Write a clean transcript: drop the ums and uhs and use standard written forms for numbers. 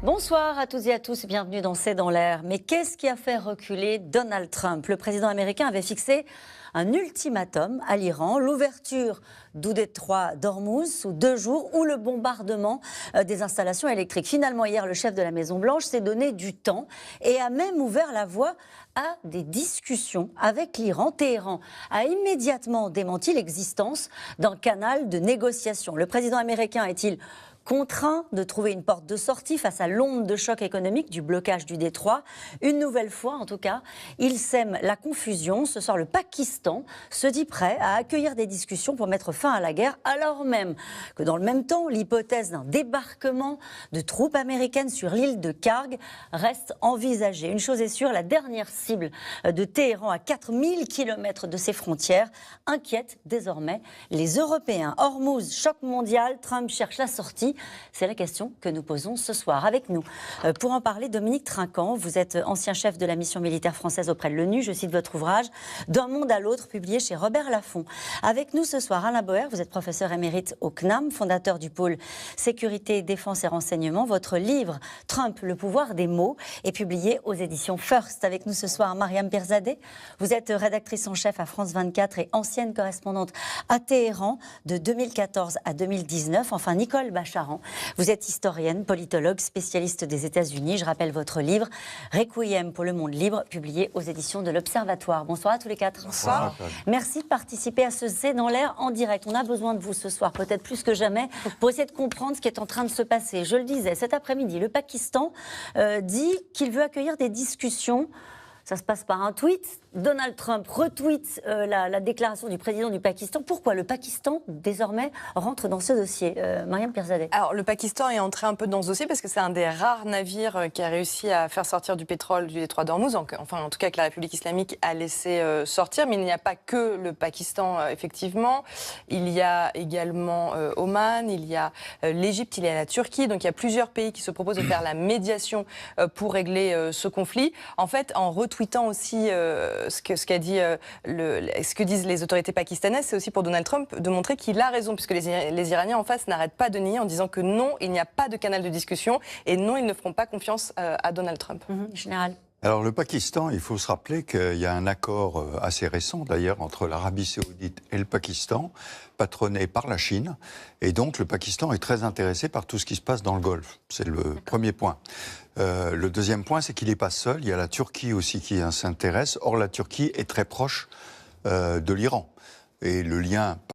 Bonsoir à toutes et à tous, bienvenue dans C'est dans l'air. Mais qu'est-ce qui a fait reculer Donald Trump? Le président américain avait fixé un ultimatum à l'Iran, l'ouverture du détroit d'Ormuz sous 2 jours ou le bombardement des installations électriques. Finalement, hier, le chef de la Maison-Blanche s'est donné du temps et a même ouvert la voie à des discussions avec l'Iran. Téhéran a immédiatement démenti l'existence d'un canal de négociation. Le président américain est-il contraint de trouver une porte de sortie face à l'onde de choc économique du blocage du détroit? Une nouvelle fois, en tout cas, il sème la confusion. Ce soir, le Pakistan se dit prêt à accueillir des discussions pour mettre fin à la guerre, alors même que dans le même temps, l'hypothèse d'un débarquement de troupes américaines sur l'île de Karg reste envisagée. Une chose est sûre, la dernière cible de Téhéran à 4000 km de ses frontières inquiète désormais les Européens. Hormuz, choc mondial, Trump cherche la sortie. C'est la question que nous posons ce soir. Avec nous, pour en parler, Dominique Trinquant, vous êtes ancien chef de la mission militaire française auprès de l'ONU. Je cite votre ouvrage « D'un monde à l'autre » publié chez Robert Laffont. Avec nous ce soir, Alain Boer, vous êtes professeur émérite au CNAM, fondateur du pôle Sécurité, Défense et Renseignement. Votre livre « Trump, le pouvoir des mots » est publié aux éditions First. Avec nous ce soir, Mariam Pirzadeh, vous êtes rédactrice en chef à France 24 et ancienne correspondante à Téhéran de 2014 à 2019. Enfin, Nicole Bacharan, vous êtes historienne, politologue, spécialiste des États-Unis. Je rappelle votre livre « Requiem pour le monde libre » publié aux éditions de l'Observatoire. Bonsoir à tous les quatre. Bonsoir. Merci de participer à ce C'est dans l'air en direct. On a besoin de vous ce soir, peut-être plus que jamais, pour essayer de comprendre ce qui est en train de se passer. Je le disais, cet après-midi, le Pakistan dit qu'il veut accueillir des discussions. Ça se passe par un tweet. Donald Trump retweet la déclaration du président du Pakistan. Pourquoi le Pakistan, désormais, rentre dans ce dossier? Mariam Pirzadeh. Alors, le Pakistan est entré un peu dans ce dossier parce que c'est un des rares navires qui a réussi à faire sortir du pétrole du détroit d'Ormuz, enfin, en tout cas, que la République islamique a laissé sortir. Mais il n'y a pas que le Pakistan, effectivement. Il y a également Oman, il y a l'Égypte, il y a la Turquie. Donc, il y a plusieurs pays qui se proposent de faire la médiation pour régler ce conflit. En fait, en retweetant aussi ce que disent les autorités pakistanaises, c'est aussi pour Donald Trump de montrer qu'il a raison, puisque les Iraniens en face n'arrêtent pas de nier en disant que non, il n'y a pas de canal de discussion et non, ils ne feront pas confiance à Donald Trump. Général. Alors le Pakistan, il faut se rappeler qu'il y a un accord assez récent d'ailleurs entre l'Arabie Saoudite et le Pakistan, patronné par la Chine. Et donc le Pakistan est très intéressé par tout ce qui se passe dans le Golfe. C'est le premier point. Le deuxième point, c'est qu'il n'est pas seul. Il y a la Turquie aussi qui s'intéresse. Or la Turquie est très proche de l'Iran. Et le lien